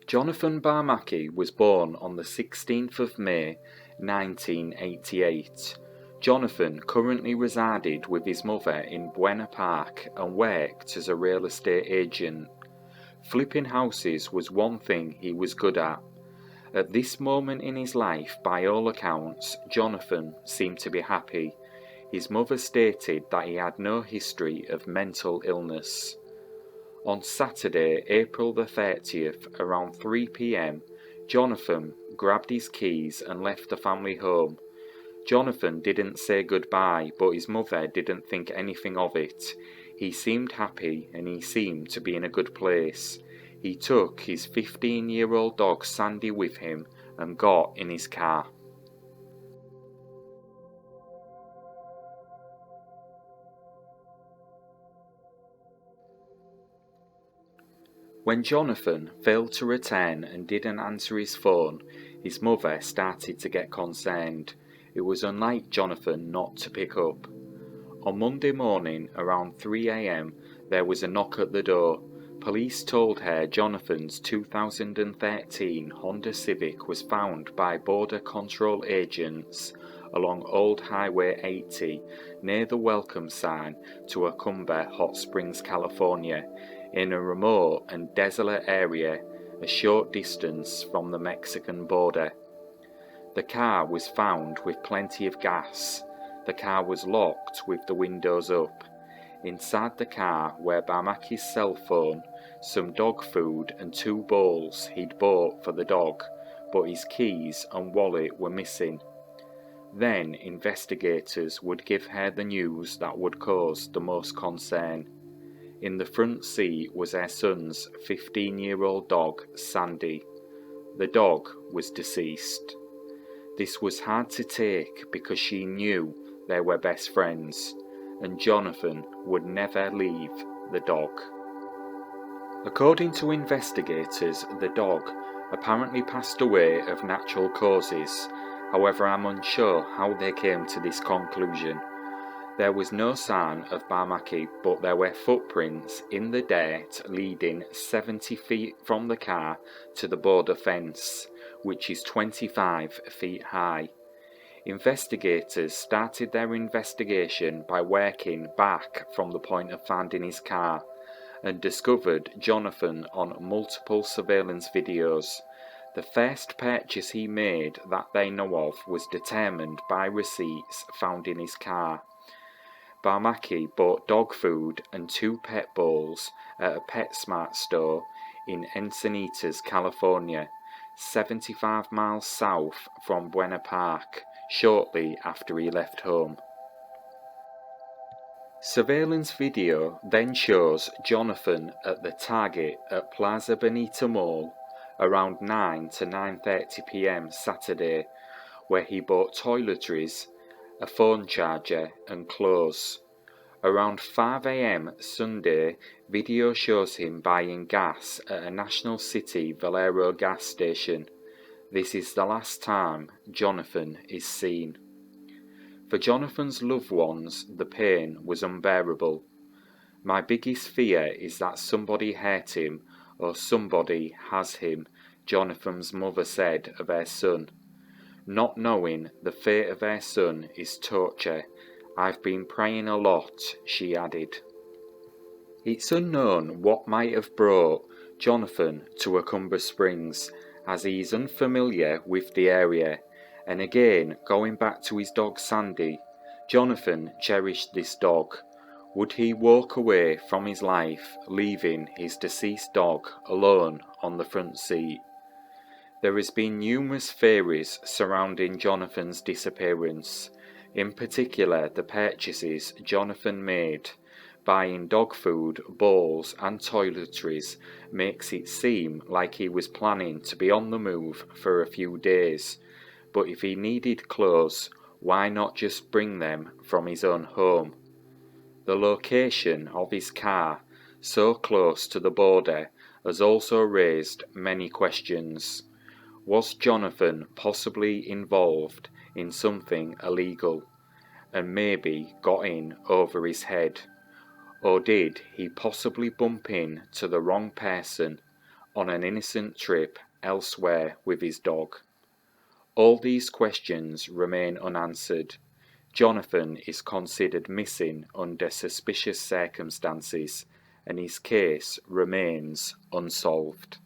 Jonathan Barmaki was born on the 16th of May 1988. Jonathan currently resided with his mother in Buena Park and worked as a real estate agent. Flipping houses was one thing he was good at. At this moment in his life, by all accounts, Jonathan seemed to be happy. His mother stated that he had no history of mental illness. On Saturday, April the 30th, around 3 p.m, Jonathan grabbed his keys and left the family home. Jonathan didn't say goodbye, but his mother didn't think anything of it. He seemed happy and he seemed to be in a good place. He took his 15-year-old dog Sandy with him and got in his car. When Jonathan failed to return and didn't answer his phone, his mother started to get concerned. It was unlike Jonathan not to pick up. On Monday morning, around 3 a.m, there was a knock at the door. Police told her Jonathan's 2013 Honda Civic was found by Border Control agents along Old Highway 80 near the welcome sign to Acumba Hot Springs, California, in a remote and desolate area a short distance from the Mexican border. The car was found with plenty of gas. The car was locked with the windows up. Inside the car were Barmaki's cell phone, some dog food and 2 bowls he'd bought for the dog, but his keys and wallet were missing. Then investigators would give her the news that would cause the most concern. In the front seat was her son's 15-year-old dog, Sandy. The dog was deceased. This was hard to take because she knew they were best friends, and Jonathan would never leave the dog. According to investigators, the dog apparently passed away of natural causes. However, I'm unsure how they came to this conclusion. There was no sign of Barmaki, but there were footprints in the dirt leading 70 feet from the car to the border fence, which is 25 feet high. Investigators started their investigation by working back from the point of finding his car and discovered Jonathan on multiple surveillance videos. The first purchase he made that they know of was determined by receipts found in his car. Barmaki bought dog food and 2 pet bowls at a PetSmart store in Encinitas, California, 75 miles south from Buena Park, shortly after he left home. Surveillance video then shows Jonathan at the Target at Plaza Bonita Mall around 9 to 9:30 p.m. Saturday, where he bought toiletries, a phone charger and clothes. Around 5 a.m. Sunday, video shows him buying gas at a National City Valero gas station. This is the last time Jonathan is seen. For Jonathan's loved ones, the pain was unbearable. My biggest fear is that somebody hurt him or somebody has him, Jonathan's mother said of her son. Not knowing the fate of her son is torture. I've been praying a lot, she added. It's unknown what might have brought Jonathan to Acumba Springs, as he is unfamiliar with the area. And again, going back to his dog Sandy, Jonathan cherished this dog. Would he walk away from his life, leaving his deceased dog alone on the front seat? There has been numerous theories surrounding Jonathan's disappearance. In particular, the purchases Jonathan made, buying dog food, bowls and toiletries, makes it seem like he was planning to be on the move for a few days. But if he needed clothes, why not just bring them from his own home? The location of his car, so close to the border, has also raised many questions. Was Jonathan possibly involved in something illegal, and maybe got in over his head? Or did he possibly bump into the wrong person, on an innocent trip elsewhere with his dog? All these questions remain unanswered. Jonathan is considered missing under suspicious circumstances, and his case remains unsolved.